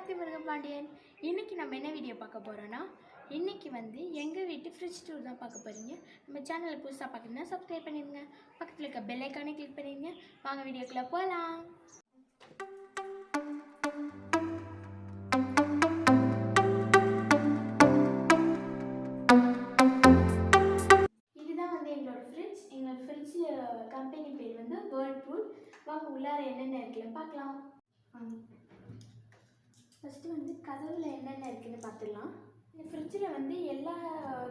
ஆர்த்தி பாண்டியன். இன்னைக்கு நம்ம என்ன வீடியோ பார்க்க போறோம்னா, இன்னைக்கு வந்து எங்க வீட்டு ஃப்ரிட்ஜ் டூர் தான் பார்க்க போறீங்க. நம்ம சேனலை புதுசாக பார்க்கணும்னா சப்ஸ்கிரைப் பண்ணிடுங்க, பக்கத்தில் இருக்க பெல் ஐக்கானை கிளிக் பண்ணிடுங்க. வாங்க வீடியோக்குள்ள போகலாம். இதுதான் வந்து எங்களோட ஃப்ரிட்ஜ். எங்கள் ஃப்ரிட்ஜ் கம்பெனி பேர் வந்து வேர்ல்பூல். வாங்க உள்ளார என்னென்ன இருக்குன்னு பார்க்கலாம். ஃபஸ்ட்டு வந்து கதவில் என்னென்ன இருக்குதுன்னு பார்த்துடலாம். இந்த ஃப்ரிட்ஜில் வந்து எல்லா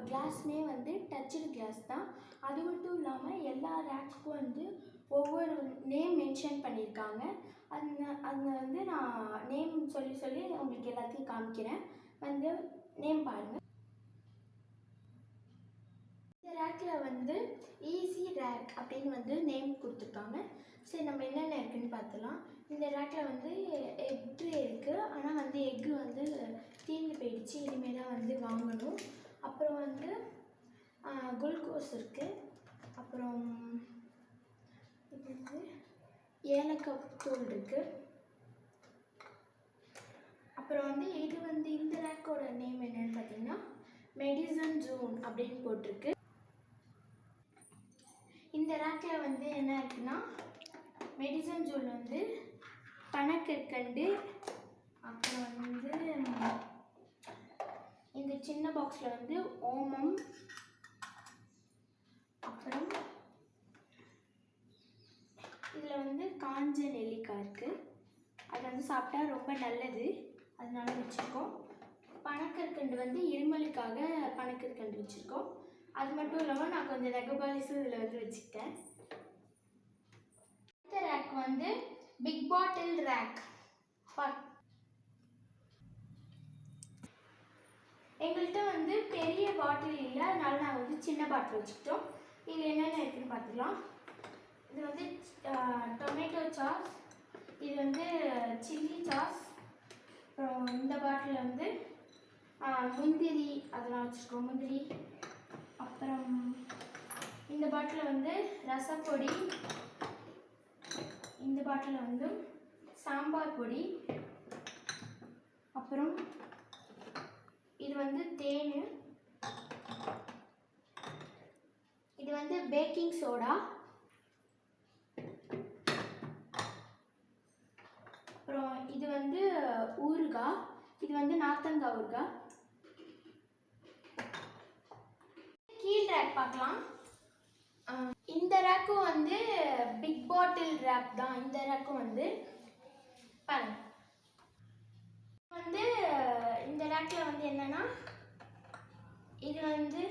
கிளாஸுமே வந்து டச்சுடு கிளாஸ் தான். அது மட்டும் இல்லாமல் எல்லா ரேக்குக்கும் வந்து ஒவ்வொரு நேம் மென்ஷன் பண்ணியிருக்காங்க. அதில் வந்து நான் நேம் சொல்லி உங்களுக்கு எல்லாத்தையும் காமிக்கிறேன். வந்து நேம் பாருங்கள். இந்த ரேக்கில் வந்து ஈஸி ரேக் அப்படின்னு வந்து நேம் கொடுத்துருக்காங்க. சரி, நம்ம என்னென்ன இருக்குதுன்னு பார்த்துலாம். இந்த ரேக்கில் வந்து எக் ட்ரே இருக்குது. ஆனால் வந்து எக்கு வந்து தீர்ந்து போயிடுச்சு. இனிமேல் தான் வந்து வாங்கணும். அப்புறம் வந்து குளுக்கோஸ் இருக்குது. அப்புறம் இது வந்து ஏலக்காய் தூள் இருக்குது. அப்புறம் வந்து இது வந்து இந்த ரேக்கோட நேம் என்னன்னு பார்த்தீங்கன்னா மெடிசன் ஜோன் அப்படின்னு போட்டிருக்கு. இந்த ரேக்கில் வந்து என்ன இருக்குன்னா மெடிசன் ஜோன் வந்து பனக்கற்கண்டு, அப்புறம் வந்து இந்த சின்ன பாக்ஸில் வந்து ஓமம், அப்புறம் இதில் வந்து காஞ்ச நெல்லிக்காய் இருக்குது. அது வந்து சாப்பிட்டா ரொம்ப நல்லது, அதனால வச்சுருக்கோம். பனக்கற்கண்டு வந்து இருமலுக்காக பனக்கற்கண்டு வச்சுருக்கோம். அது மட்டும் இல்லாமல் நான் கொஞ்சம் நெகபாலிஸும் இதில் வந்து வச்சுக்கிட்டேன். இந்த ரேக் வந்து பிக் பாட்டில் ரேக். எங்கள்கிட்ட வந்து பெரிய பாட்டில் இல்லை, அதனால நான் வந்து சின்ன பாட்டில் வச்சுக்கிட்டோம். இதில் என்னென்ன இருக்குதுன்னு பார்த்துக்கலாம். இது வந்து டொமேட்டோ சாஸ், இது வந்து சில்லி சாஸ், அப்புறம் இந்த பாட்டில் வந்து முந்திரி அதெல்லாம் வச்சுருக்கோம், முந்திரி. அப்புறம் இந்த பாட்டில் வந்து ரசப்பொடி, இந்த பாட்டில் வந்து சாம்பார் பொடி, அப்புறம் இது வந்து தேன், இது வந்து பேக்கிங் சோடா, அப்புறம் இது வந்து ஊறுகாய், இது வந்து நார்த்தங்காய் ஊறுகாய். கீழ் ரேக் பார்க்கலாம். இந்த ரேக்கும் வந்து பிக் பாட்டில் ரேக் தான். இந்த ரேக்கும் வந்து பாருங்க. வந்து இந்த ரேக்கில் வந்து என்னன்னா இது வந்து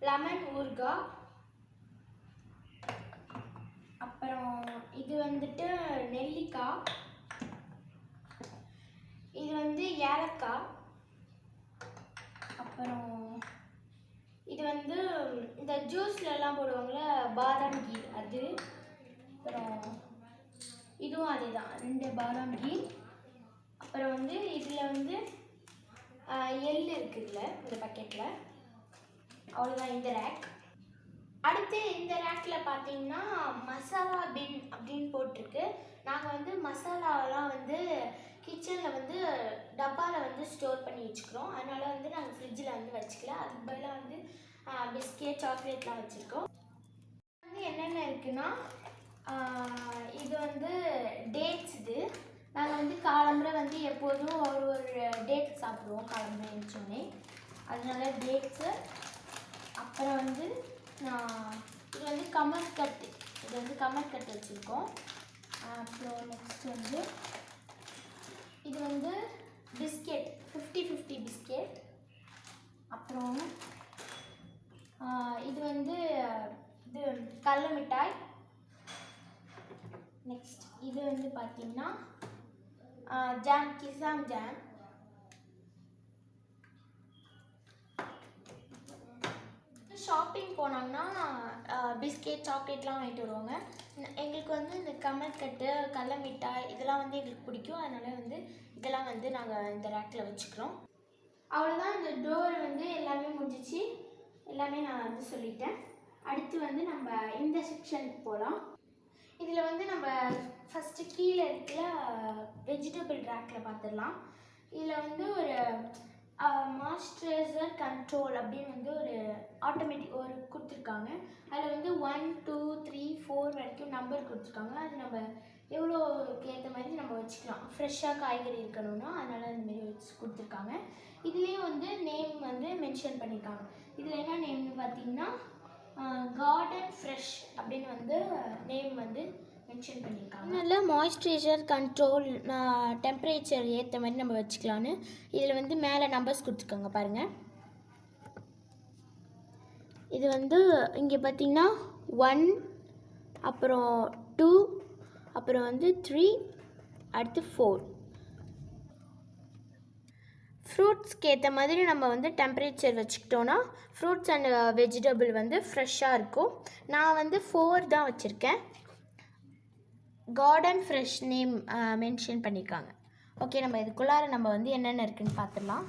லெமன் ஊறுகாய், அப்புறம் இது வந்துட்டு நெல்லிக்காய், இது வந்து ஏலக்காய், அப்புறம் இது வந்து இந்த ஜூஸ்லலாம் போடுவாங்கள்ல பாதாம் கீ அது, அப்புறம் இதுவும் அதே தான் 2 பாதாம் கீ. அப்புறம் வந்து இதில் வந்து எள் இருக்குதுல்ல இந்த பக்கெட்டில். அவ்வளோதான் இந்த ரேக். அடுத்து இந்த ரேக்கில் பார்த்தீங்கன்னா மசாலா பின் அப்படின்னு போட்டிருக்கு. நாங்கள் வந்து மசாலாவெல்லாம் வந்து கிச்சனில் வந்து டப்பாவில் வந்து ஸ்டோர் பண்ணி வச்சுக்கிறோம். அதனால் வந்து நாங்கள் ஃப்ரிட்ஜில் வந்து வச்சுக்கல. அதுக்கு பதிலாக வந்து பிஸ்கெட் சாக்லேட்லாம் வச்சுருக்கோம். வந்து என்னென்ன இருக்குன்னா இது வந்து டேட்ஸ். இது நாங்கள் வந்து காலம்புரை வந்து எப்போதும் ஒரு டேட் சாப்பிடுவோம் காலம்புரை எழுந்தோடனே, அதனால டேட்ஸு. அப்புறம் வந்து இது வந்து கமர்கட்டு, இது வந்து கமர்கட்டு வச்சுருக்கோம். அப்புறம் நெக்ஸ்ட் வந்து இது வந்து பிஸ்கெட் 50-50 பிஸ்கெட். அப்புறம் இது வந்து இது கடல மிட்டாய். நெக்ஸ்ட் இது வந்து பார்த்திங்கன்னா ஜாம், கிசாம் ஜாம். ஷாப்பிங் போனாங்கன்னா பிஸ்கெட் சாக்லேட்லாம் வாங்கிட்டு வருவாங்க. எங்களுக்கு வந்து இந்த கமர்கட்டு கடல மிட்டாய் இதெல்லாம் வந்து எங்களுக்கு பிடிக்கும். அதனால் வந்து இதெல்லாம் வந்து நாங்கள் இந்த ரேக்கில் வச்சுக்கிறோம். அவ்வளோதான், இந்த டோர் வந்து எல்லாமே முடிஞ்சிச்சு. எல்லாமே நான் வந்து சொல்லிட்டேன். அடுத்து வந்து நம்ம இந்த செக்ஷனுக்கு போகலாம். இதில் வந்து நம்ம ஃபஸ்ட்டு கீழே இருக்கிற வெஜிடபிள் ரேக்கில் பார்த்துடலாம். இதில் வந்து ஒரு மாய்ஸ்சரைசர் கண்ட்ரோல் அப்படின்னு வந்து ஒரு ஆட்டோமேட்டிக் ஒரு கொடுத்துருக்காங்க. அதில் வந்து 1 2 3 4 வரைக்கும் நம்பர் கொடுத்துருக்காங்க. அது நம்ம எவ்வளோக்கு ஏற்ற மாதிரி நம்ம வச்சுக்கலாம். ஃப்ரெஷ்ஷாக காய்கறி இருக்கணும்னா அதனால் அந்தமாரி வச்சு கொடுத்துருக்காங்க. இதுலேயும் வந்து நேம் வந்து மென்ஷன் பண்ணியிருக்காங்க. இதில் என்ன நேம்னு பார்த்தீங்கன்னா கார்டன் ஃப்ரெஷ் அப்படின்னு வந்து நேம் வந்து மென்ஷன் பண்ணியிருக்காங்க. அதனால் மாய்ஸ்சரைசர் கண்ட்ரோல் டெம்பரேச்சர் ஏற்ற மாதிரி நம்ம வச்சுக்கலான்னு இதில் வந்து மேலே நம்பர்ஸ் கொடுத்துருக்காங்க பாருங்கள். இது வந்து இங்கே பார்த்தீங்கன்னா 1, அப்புறம் 2, அப்புறம் வந்து 3, அடுத்து 4. ஃப்ரூட்ஸ்க்கு ஏற்ற மாதிரி நம்ம வந்து டெம்பரேச்சர் வச்சுக்கிட்டோன்னா ஃப்ரூட்ஸ் அண்ட் வெஜிடபிள் வந்து ஃப்ரெஷ்ஷாக இருக்கும். நான் வந்து 4 தான் வச்சுருக்கேன். கார்டன் ஃப்ரெஷ் நேம் மென்ஷன் பண்ணியிருக்காங்க. ஓகே, நம்ம இதுக்குள்ளார நம்ம வந்து என்னென்ன இருக்குதுன்னு பார்த்துடலாம்.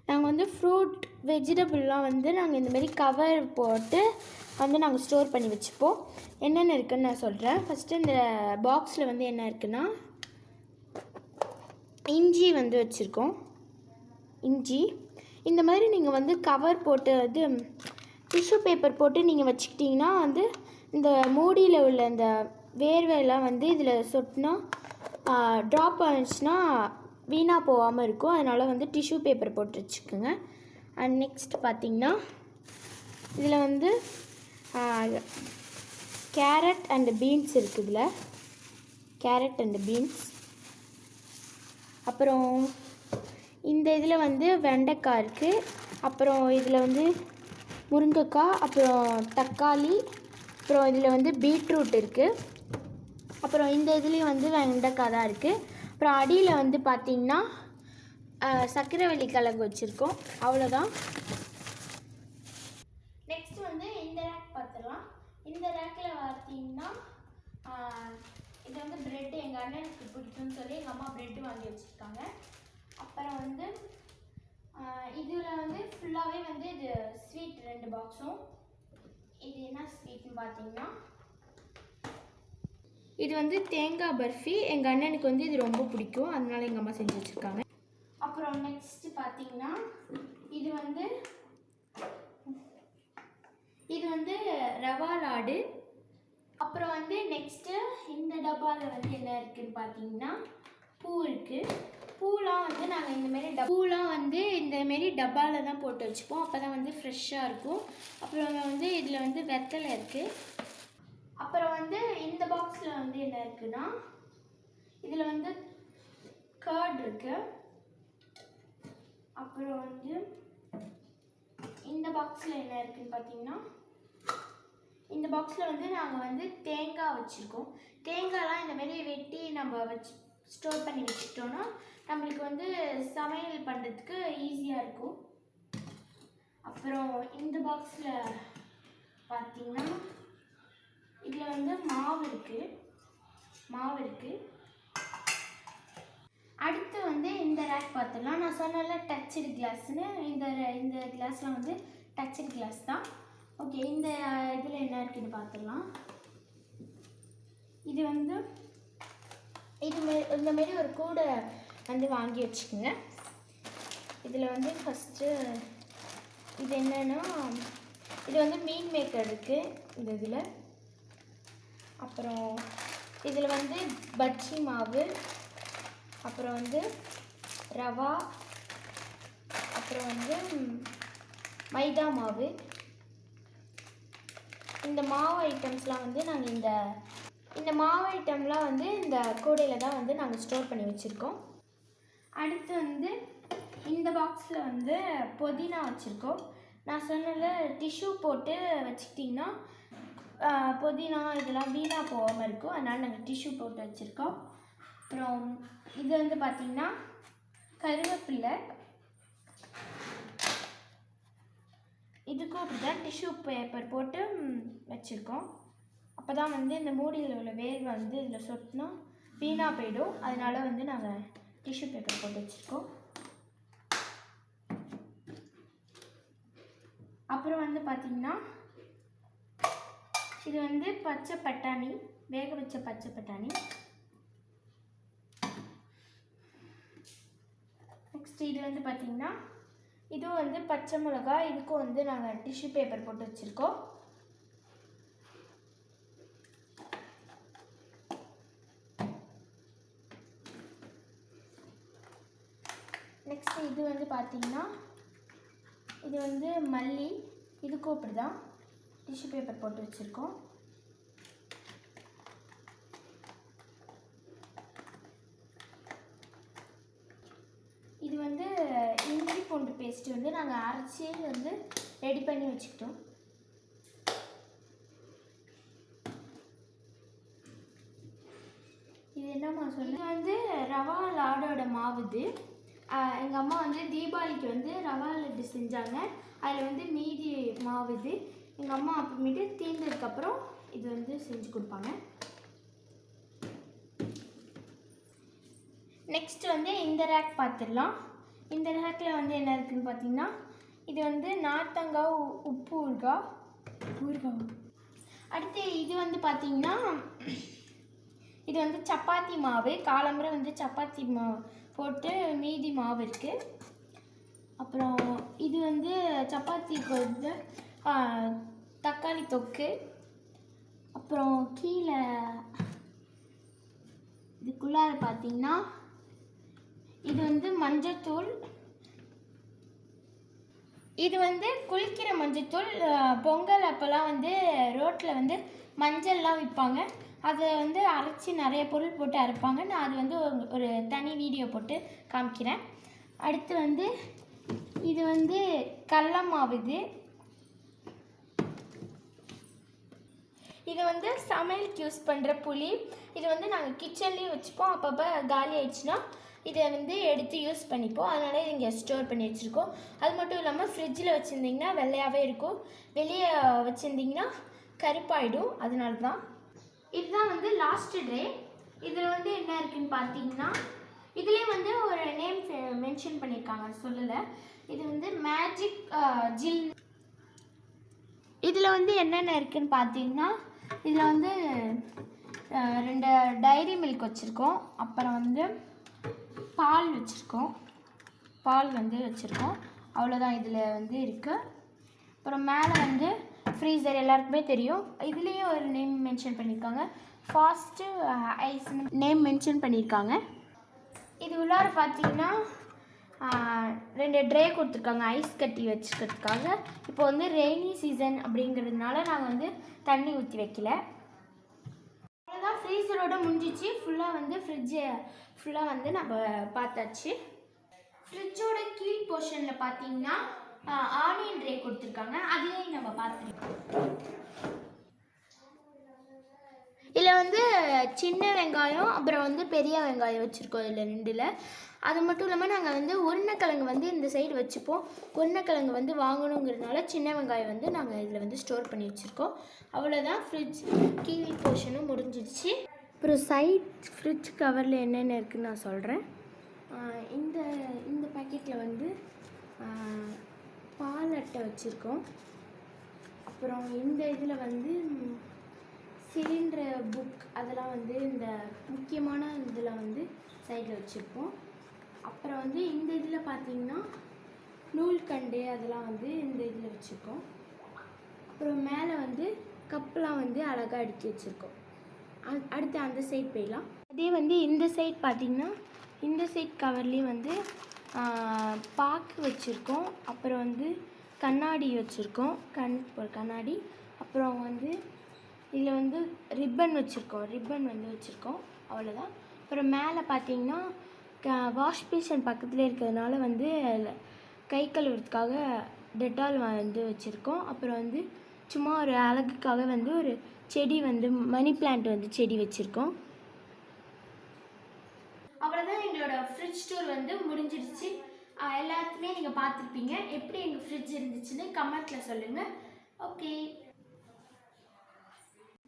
நாங்கள் வந்து ஃப்ரூட் வெஜிடபிள்லாம் வந்து நாங்கள் இந்தமாரி கவர் போட்டு வந்து நாங்கள் ஸ்டோர் பண்ணி வச்சுப்போம். என்னென்ன இருக்குதுன்னு நான் சொல்கிறேன். ஃபஸ்ட்டு இந்த பாக்ஸில் வந்து என்ன இருக்குன்னா இஞ்சி வந்து வச்சுருக்கோம். இஞ்சி இந்த மாதிரி நீங்கள் வந்து கவர் போட்டு இது டிஷ்யூ பேப்பர் போட்டு நீங்கள் வச்சுக்கிட்டிங்கன்னா வந்து இந்த மூடியில் உள்ள இந்த வேர்வையெல்லாம் வந்து இதில் சொட்டினா ட்ராப் ஆகிடுச்சுன்னா வீணாக போகாமல் இருக்கும். அதனால் வந்து டிஷ்யூ பேப்பர் போட்டு வச்சுக்கோங்க. அண்ட் நெக்ஸ்ட் பார்த்திங்கன்னா இதில் வந்து கேரட் அண்ட் பீன்ஸ் இருக்குது. இதில் கேரட் அண்ட் பீன்ஸ், அப்புறம் இந்த இதில் வந்து வெண்டைக்காய் இருக்குது. அப்புறம் இதில் வந்து முருங்கைக்காய், அப்புறம் தக்காளி, அப்புறம் இதில் வந்து பீட்ரூட் இருக்குது. அப்புறம் இந்த இதுலேயும் வந்து வெண்டைக்காய் தான் இருக்குது. அப்புறம் அடியில் வந்து பார்த்திங்கன்னா சர்க்கரைவள்ளி கிழங்கு வச்சுருக்கோம். அவ்வளோதான். நெக்ஸ்ட் வந்து இந்த ரேக் பார்த்துடலாம். இந்த ரேக்கில் பார்த்தீங்கன்னா இது வந்து ப்ரெட்டு எங்கள் அண்ணனுக்கு பிடிக்கும்னு சொல்லி எங்கள் அம்மா ப்ரெட்டு வாங்கி வச்சுருக்காங்க. அப்புறம் வந்து இதில் வந்து ஃபுல்லாகவே வந்து இது ஸ்வீட் 2 பாக்ஸும். இது என்ன ஸ்வீட்னு பார்த்தீங்கன்னா இது வந்து தேங்காய் பர்ஃபி. எங்கள் அண்ணனுக்கு வந்து இது ரொம்ப பிடிக்கும், அதனால எங்கள் அம்மா செஞ்சு வச்சுருக்காங்க. அப்புறம் நெக்ஸ்ட்டு பார்த்தீங்கன்னா இது வந்து ரவா லாடு. அப்புறம் வந்து நெக்ஸ்ட்டு இந்த டப்பாவில் வந்து என்ன இருக்குதுன்னு பார்த்தீங்கன்னா பூ இருக்குது. பூலாம் வந்து நாங்கள் இந்தமாரி டப்பாவில் தான் போட்டு வச்சுப்போம். அப்போ தான் வந்து ஃப்ரெஷ்ஷாக இருக்கும். அப்புறம் வந்து இதில் வந்து வெத்தலை இருக்குது. அப்புறம் வந்து இந்த பாக்ஸில் வந்து என்ன இருக்குன்னா இதில் வந்து கர்ட் இருக்குது. அப்புறம் வந்து இந்த பாக்ஸில் என்ன இருக்குதுன்னு பார்த்தீங்கன்னா இந்த பாக்ஸில் வந்து நாங்கள் வந்து தேங்காய் வச்சுருக்கோம். தேங்காய்லாம் இந்தமாரி வெட்டி நம்ம வச்சு ஸ்டோர் பண்ணி வச்சுக்கிட்டோன்னா நம்மளுக்கு வந்து சமையல் பண்ணுறதுக்கு ஈஸியாக இருக்கும். அப்புறம் இந்த பாக்ஸில் பார்த்திங்கன்னா இதில் வந்து மாவு இருக்குது. அடுத்து வந்து இந்த ரேக் பார்த்துடலாம். நான் சொன்னல டச்சடு கிளாஸ்னு, இந்த கிளாஸ்லாம் வந்து டச்சடு கிளாஸ் தான். ஓகே, இந்த இதில் என்ன இருக்குதுன்னு பார்த்துடலாம். இது வந்து இந்தமாரி ஒரு கூடை வந்து வாங்கி வச்சுக்கோங்க. இதில் வந்து ஃபஸ்ட்டு இது என்னென்னா இது வந்து மீன் மேக்கர் இருக்குது இந்த இதில். அப்புறம் இதில் வந்து பஜ்ஜி மாவு, அப்புறம் வந்து ரவா, அப்புறம் வந்து மைதா மாவு. இந்த மாவு ஐட்டம்ஸ்லாம் வந்து நாங்கள் இந்த மாவு ஐட்டம்லாம் வந்து இந்த கூடையில் தான் வந்து நாங்கள் ஸ்டோர் பண்ணி வச்சுருக்கோம். அடுத்து வந்து இந்த பாக்ஸில் வந்து புதினா வச்சுருக்கோம். நான் சொன்னல டிஷ்யூ போட்டு வச்சுக்கிட்டிங்கன்னா புதினா இதெல்லாம் வீணாக போகாமல் இருக்கும், அதனால் நாங்கள் டிஷ்யூ போட்டு வச்சுருக்கோம். அப்புறம் இது வந்து பார்த்திங்கன்னா கருவேப்பிலை. இதுக்கும் அப்படி தான் டிஷ்யூ பேப்பர் போட்டு வச்சுருக்கோம். அப்போ தான் வந்து இந்த மூடியில் உள்ள வேர்வை வந்து இதில் சொட்டினா வீணாக போயிடும், அதனால் வந்து நாங்கள் டிஷ்யூ பேப்பர் போட்டு வச்சுருக்கோம். அப்புறம் வந்து பார்த்திங்கன்னா இது வந்து பச்சை பட்டாணி, வேக வச்ச பச்சை பட்டாணி. நெக்ஸ்ட் இது வந்து பார்த்திங்கன்னா இதுவும் வந்து பச்சை மிளகாய். இதுக்கும் வந்து நாங்கள் டிஷ்யூ பேப்பர் போட்டு வச்சுருக்கோம். நெக்ஸ்ட் இது வந்து பார்த்திங்கன்னா இது வந்து மல்லி. இதுக்கும் அப்படி தான் டிஷ்யூ பேப்பர் போட்டு வச்சுருக்கோம். இது வந்து இஞ்சி பூண்டு பேஸ்ட்டு வந்து நாங்கள் அரைச்சி வந்து ரெடி பண்ணி வச்சுக்கிட்டோம். இது என்னம்மா சொல்லு? இது வந்து ரவா லாடோட மாவு. இது எங்கள் அம்மா வந்து தீபாவளிக்கு வந்து ரவா லட்டு செஞ்சாங்க. அதில் வந்து மீதி மாவு. இது எங்கள் அம்மா அப்புறமேட்டு தீர்ந்ததுக்கப்புறம் இது வந்து செஞ்சு கொடுப்பாங்க. நெக்ஸ்ட் வந்து இந்த ரேக் பார்த்துடலாம். இந்த ரேக்கில் வந்து என்ன இருக்குதுன்னு பார்த்தீங்கன்னா இது வந்து நார்த்தங்காய் உப்பு ஊறுகாய். அடுத்து இது வந்து பார்த்திங்கன்னா இது வந்து சப்பாத்தி மாவு. காலம்பரை வந்து சப்பாத்தி மாவு போட்டு மீதி மாவு இருக்குது. அப்புறம் இது வந்து சப்பாத்திக்கு வந்து தக்காளி தொக்கு. அப்புறம் கீழே இதுக்குள்ளார பார்த்திங்கன்னா இது வந்து மஞ்சத்தூள். இது வந்து குளிக்கிற மஞ்சத்தூள். பொங்கல் அப்போல்லாம் வந்து ரோட்டில் வந்து மஞ்சள்லாம் விற்பாங்க. அதை வந்து அரைச்சி நிறைய பொருள் போட்டு அரைப்பாங்க. நான் அது வந்து ஒரு தனி வீடியோ போட்டு காமிக்கிறேன். அடுத்து வந்து இது வந்து கடல மாவு. இது வந்து சமையலுக்கு யூஸ் பண்ணுற புளி. இது வந்து நாங்கள் கிச்சன்லேயும் வச்சுப்போம். அப்பப்போ காலி ஆயிடுச்சுன்னா இதை வந்து எடுத்து யூஸ் பண்ணிப்போம். அதனால் இங்கே ஸ்டோர் பண்ணி வச்சுருக்கோம். அது மட்டும் இல்லாமல் ஃப்ரிட்ஜில் வச்சுருந்திங்கன்னா வெள்ளையாகவே இருக்கும். வெளியே வச்சுருந்திங்கன்னா கருப்பாயிடும். அதனால தான் இதுதான் வந்து லாஸ்ட் ட்ரே. இதில் வந்து என்ன இருக்குதுன்னு பார்த்தீங்கன்னா இதுலேயே வந்து ஒரு நேம் மென்ஷன் பண்ணியிருக்காங்க, சொல்லலை. இது வந்து மேஜிக் ஜில். இதில் வந்து என்னென்ன இருக்குதுன்னு பார்த்தீங்கன்னா இதில் வந்து 2 டைரி மில்க் வச்சுருக்கோம். அப்புறம் வந்து பால் வச்சுருக்கோம். அவ்வளோதான் இதில் வந்து இருக்குது. அப்புறம் மேலே வந்து ஃப்ரீசர் எல்லாருக்குமே தெரியும். இதுலேயும் ஒரு நேம் மென்ஷன் பண்ணியிருக்காங்க. ஃபாஸ்ட்டு ஐஸ் நேம் மென்ஷன் பண்ணியிருக்காங்க. இது உள்ளார பார்த்தீங்கன்னா 2 ட்ரே கொடுத்துருக்காங்க ஐஸ் கட்டி வச்சுக்கிறதுக்காக. இப்போ வந்து ரெய்னி சீசன் அப்படிங்கிறதுனால நாங்கள் வந்து தண்ணி ஊற்றி வைக்கல. அவ்வளோதான், ஃப்ரீசரோடு முடிஞ்சிச்சு. ஃபுல்லாக வந்து ஃப்ரிட்ஜை ஃபுல்லாக வந்து நம்ம பார்த்தாச்சு. ஃப்ரிட்ஜோட கீழ் போர்ஷனில் பார்த்தீங்கன்னா ஆனியன் ட்ரே கொடுத்துருக்காங்க. அதையும் நம்ம பார்த்துருக்கோம். இதில் வந்து சின்ன வெங்காயம் அப்புறம் வந்து பெரிய வெங்காயம் வச்சுருக்கோம். இதில் 2ல். அது மட்டும் இல்லாமல் நாங்கள் வந்து உருளைக்கிழங்கு வந்து இந்த சைடு வச்சுப்போம். உருளைக்கிழங்கு வந்து வாங்கணுங்கிறதுனால சின்ன வெங்காயம் வந்து நாங்கள் இதில் வந்து ஸ்டோர் பண்ணி வச்சுருக்கோம். அவ்வளோதான், ஃப்ரிட்ஜ் கீழ் போர்ஷனும் முடிஞ்சிடுச்சு. அப்புறம் ஃப்ரிட்ஜ் கவரில் என்னென்ன இருக்குதுன்னு நான் சொல்கிறேன். இந்த பேக்கெட்டில் வந்து பால் அட்டை வச்சுருக்கோம். அப்புறம் இந்த இதில் வந்து சிலிண்டர் புக் அதெல்லாம் வந்து இந்த முக்கியமான இதில் வந்து சைடில் வச்சுருப்போம். அப்புறம் வந்து இந்த இதில் பார்த்திங்கன்னா நூல்கண்டு அதெல்லாம் வந்து இந்த இதில் வச்சுருக்கோம். அப்புறம் மேலே வந்து கப்பெலாம் வந்து அழகாக அடுக்கி வச்சுருக்கோம். அடுத்து அந்த சைட் போயிடலாம். அதே வந்து இந்த சைட் பார்த்திங்கன்னா இந்த சைட் கவர்லேயும் வந்து பாக்கு வச்சுருக்கோம். அப்புறம் வந்து கண்ணாடி வச்சுருக்கோம், கண்ணாடி. அப்புறம் வந்து இதில் வந்து ரிப்பன் வச்சுருக்கோம். அவ்வளோதான். அப்புறம் மேலே பார்த்தீங்கன்னா வாஷ் பேஷன் பக்கத்துலேயே இருக்கிறதுனால வந்து கை கழுவுறதுக்காக டெட்டால் வந்து வச்சுருக்கோம். அப்புறம் வந்து சும்மா ஒரு அழகுக்காக வந்து ஒரு செடி வந்து மணி பிளான்ட் வந்து செடி வச்சுருக்கோம். அவ்வளோதான், எங்களோட ஃப்ரிட்ஜ் டூர் வந்து முடிஞ்சிடுச்சு. எல்லாத்துக்குமே நீங்கள் பார்த்துருப்பீங்க. எப்படி எங்கள் ஃப்ரிட்ஜ் இருந்துச்சுன்னு கமெண்ட்டில் சொல்லுங்கள். ஓகே,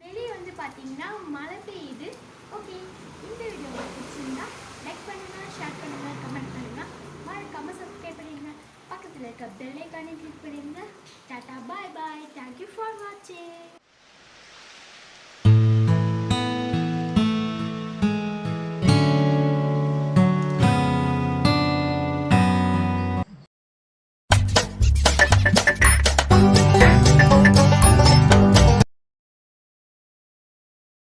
வெளியே வந்து பார்த்தீங்கன்னா மழை பெய்யுது. ஓகே, இந்த வீடியோ உங்களுக்கு பிடிச்சிருந்தா லைக் பண்ணுங்கள், ஷேர் பண்ணுங்கள், கமெண்ட் பண்ணுங்கள், மறக்காமல் சப்ஸ்கிரைப் பண்ணிடுங்க. பக்கத்தில் இருக்க பெல் ஐக்கானை கிளிக் பண்ணிடுங்க. Tata, bye bye, thank you for வாட்சிங்.